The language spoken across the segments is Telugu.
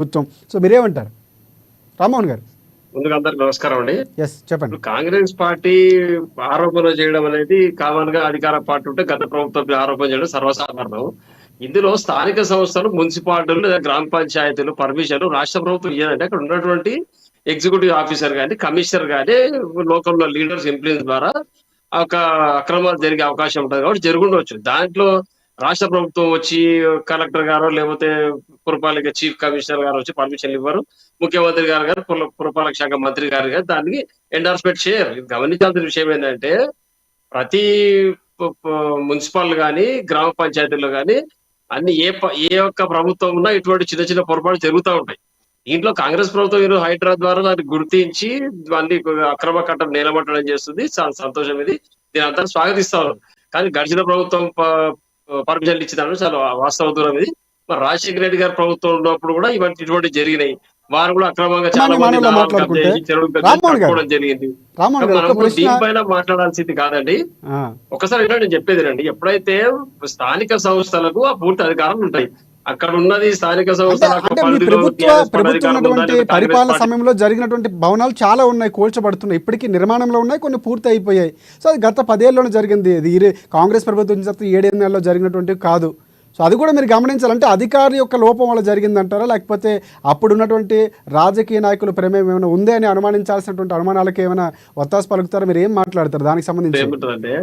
ప్రభుత్వం. సో మీరేమంటారు రామ్మోహన్ గారు? ముందుగా అందరికి నమస్కారం అండి. చెప్పండి. కాంగ్రెస్ పార్టీ ఆరోపణలు చేయడం అనేది కామన్ గా అధికార పార్టీ ఉంటే గత ప్రభుత్వం ఆరోపణ చేయడం సర్వసాధారణం. ఇందులో స్థానిక సంస్థలు, మున్సిపాలిటీలు లేదా గ్రామ పంచాయతీలు పర్మిషన్ రాష్ట్ర ప్రభుత్వం ఇయ్యదంటే అక్కడ ఉన్నటువంటి ఎగ్జిక్యూటివ్ ఆఫీసర్ గాని, కమిషనర్ గాని, లోకల్ లీడర్స్ ఇన్ఫ్లుయెన్స్ ద్వారా ఒక అక్రమాలు జరిగే అవకాశం ఉంటుంది కాబట్టి జరుగుండవచ్చు. దాంట్లో రాష్ట్ర ప్రభుత్వం వచ్చి కలెక్టర్ గారు లేకపోతే పురపాలిక చీఫ్ కమిషనర్ గారు వచ్చి పర్మిషన్లు ఇవ్వరు. ముఖ్యమంత్రి గారు పురపాలక శాఖ మంత్రి గారు దానికి ఎండార్స్మెంట్ చేయరు. ఇది గమనించాల్సిన విషయం ఏంటంటే ప్రతి మున్సిపల్ గాని, గ్రామ పంచాయతీల్లో గాని అన్ని ఏ ఒక్క ప్రభుత్వం ఉన్నా ఇటువంటి చిన్న చిన్న పొరపాటు జరుగుతూ ఉంటాయి. దీంట్లో కాంగ్రెస్ ప్రభుత్వం ఈరోజు హైడ్రా ద్వారా దాన్ని గుర్తించి అన్ని అక్రమ కట్టడం నేలమట్టడం చేస్తుంది. చాలా సంతోషం ఇది. దీని అంతా స్వాగతిస్తా ఉన్నాం. కానీ గడిచిన ప్రభుత్వం పర్మిషన్లు ఇచ్చిందని చాలా వాస్తవ దూరం ఇది. మరి రాజశేఖర రెడ్డి గారి ప్రభుత్వం ఉన్నప్పుడు కూడా ఇటువంటి జరిగినాయి. వారు కూడా అక్రమంగా చాలా మంది కట్టుకోవడం జరిగింది. మనం దీనిపైన మాట్లాడాల్సింది కాదండి. ఒకసారి నేను చెప్పేది రండి. ఎప్పుడైతే స్థానిక సంస్థలకు ఆ పూర్తి అధికారాలు ఉంటాయి, అక్కడ ఉన్నది స్థానిక ప్రభుత్వం పరిపాలన సమయంలో జరిగినటువంటి భవనాలు చాలా ఉన్నాయి, కూల్చబడుతున్నాయి, ఇప్పటికీ నిర్మాణంలో ఉన్నాయి, కొన్ని పూర్తి అయిపోయాయి. సో అది గత 10 ఏళ్ళలోనే జరిగింది. ఇది కాంగ్రెస్ ప్రభుత్వం 7 నెలల్లో జరిగినటువంటి కాదు. సో అది కూడా మీరు గమనించాలంటే అధికారి యొక్క లోపం వల్ల జరిగిందంటారా, లేకపోతే అప్పుడు ఉన్నటువంటి రాజకీయ నాయకుల ప్రమేయం ఏమైనా ఉందే అని అనుమానించాల్సినటువంటి అనుమానాలకు ఏమైనా ఒత్తాసు పలుకుతారా? మీరు ఏం మాట్లాడతారు దానికి సంబంధించి? ఏమిటంటే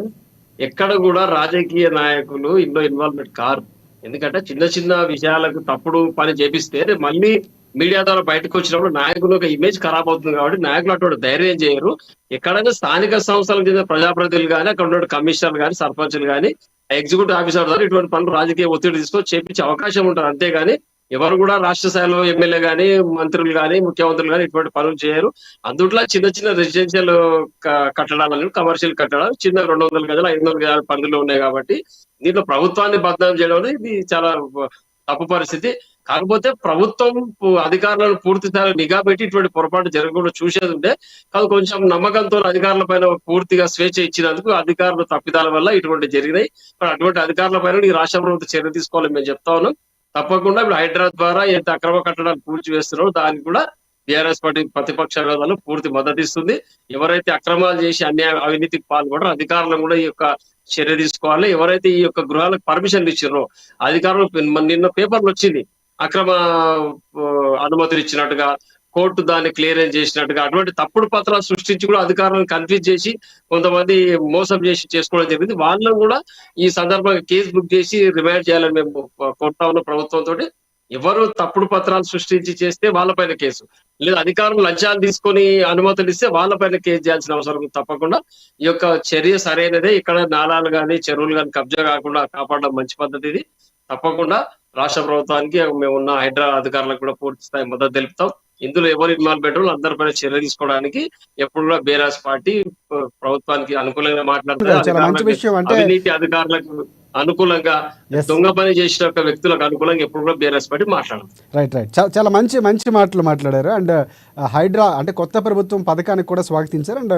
ఎక్కడ కూడా రాజకీయ నాయకులు ఇందులో ఇన్వాల్వ్మెంట్ కారు. ఎందుకంటే చిన్న చిన్న విషయాలకు తప్పుడు పని చేపిస్తే మళ్ళీ మీడియా ద్వారా బయటకు వచ్చినప్పుడు నాయకులు ఒక ఇమేజ్ ఖరాబ్ అవుతుంది. కాబట్టి నాయకులు అటువంటి ధైర్యం చేయరు. ఎక్కడైనా స్థానిక సంస్థలకు చెందిన ప్రజాప్రతినిధులు కానీ, అక్కడ ఉన్న కమిషనర్లు కానీ, సర్పంచులు కానీ, ఎగ్జిక్యూటివ్ ఆఫీసర్ ద్వారా ఇటువంటి పనులు రాజకీయ ఒత్తిడి తీసుకొని చేపించే అవకాశం ఉంటుంది. అంతేగాని ఎవరు కూడా రాష్ట్ర స్థాయిలో ఎమ్మెల్యే గానీ, మంత్రులు గానీ, ముఖ్యమంత్రులు గానీ ఇటువంటి పనులు చేయరు. అందుట్లో చిన్న చిన్న రెసిడెన్షియల్ కట్టడాలు, కమర్షియల్ కట్టడాలు చిన్న 200 గజాలు 500 గజాల పరిధిలో ఉన్నాయి. కాబట్టి దీంట్లో ప్రభుత్వాన్ని బదనాం చేయడం అనేది ఇది చాలా తప్పు పరిస్థితి. కాకపోతే ప్రభుత్వం అధికారులను పూర్తి స్థాయిలో నిఘా పెట్టి ఇటువంటి పొరపాటు జరగకుండా చూసేది ఉంటే కాదు. కొంచెం నమ్మకంతో అధికారుల పైన పూర్తిగా స్వేచ్ఛ ఇచ్చినందుకు అధికారుల తప్పిదాల వల్ల ఇటువంటి జరిగినాయి. మరి అటువంటి అధికారుల పైన ఈ రాష్ట్ర ప్రభుత్వం చర్య తీసుకోవాలని మేము చెప్తా ఉన్నాం. తప్పకుండా ఇప్పుడు హైడ్రా ద్వారా ఎంత అక్రమ కట్టడాలు పూర్తి చేస్తున్నారో దానికి కూడా బీఆర్ఎస్ పార్టీ ప్రతిపక్ష విరోధాలు పూర్తి మద్దతు ఇస్తుంది. ఎవరైతే అక్రమాలు చేసి అవినీతికి పాల్గొనరో అధికారులను కూడా ఈ యొక్క చర్య తీసుకోవాలి. ఎవరైతే ఈ యొక్క గృహాలకు పర్మిషన్లు ఇచ్చారో అధికారులు నిన్న పేపర్లు వచ్చింది అక్రమ అనుమతులు ఇచ్చినట్టుగా, కోర్టు దాన్ని క్లియరెన్స్ చేసినట్టుగా అటువంటి తప్పుడు పత్రాలు సృష్టించి కూడా అధికారులను కన్ఫ్యూజ్ చేసి కొంతమంది మోసం చేసి చేసుకోవడం జరిగింది. వాళ్ళను కూడా ఈ సందర్భంగా కేసు బుక్ చేసి రిమాండ్ చేయాలని మేము కోరుతా ఉన్న ప్రభుత్వంతో. ఎవరు తప్పుడు పత్రాలు సృష్టించి చేస్తే వాళ్ళపైన కేసు, లేదా అధికారులు లంచాలు తీసుకొని అనుమతులు ఇస్తే వాళ్ళపైన కేసు చేయాల్సిన అవసరం తప్పకుండా. ఈ యొక్క చర్య సరైనదే. ఇక్కడ నాలాలు కానీ, చెరువులు కానీ కబ్జా కాకుండా కాపాడడం మంచి పద్ధతి ఇది. తప్పకుండా రాష్ట్ర ప్రభుత్వానికి మేమున్న హైడ్రా అధికారులకు కూడా పూర్తి స్థాయి మద్దతు తెలుపుతాం. ఇందులో ఎవరు ఇన్వాల్వ్మెంట్ అందరిపైన చర్య తీసుకోవడానికి ఎప్పుడు కూడా బీఆర్ఎస్ పార్టీ ప్రభుత్వానికి అనుకూలంగా మాట్లాడుతుంది. అవినీతి అధికారులకు అనుకూలంగా, దొంగ పని చేసిన వ్యక్తులకు అనుకూలంగా ఎప్పుడు కూడా బీఆర్ఎస్ పార్టీ మాట్లాడదు. రైట్. చాలా మంచి మాటలు మాట్లాడారు. అండ్ హైడ్రా అంటే కొత్త ప్రభుత్వం పథకానికి కూడా స్వాగతించారు. అండ్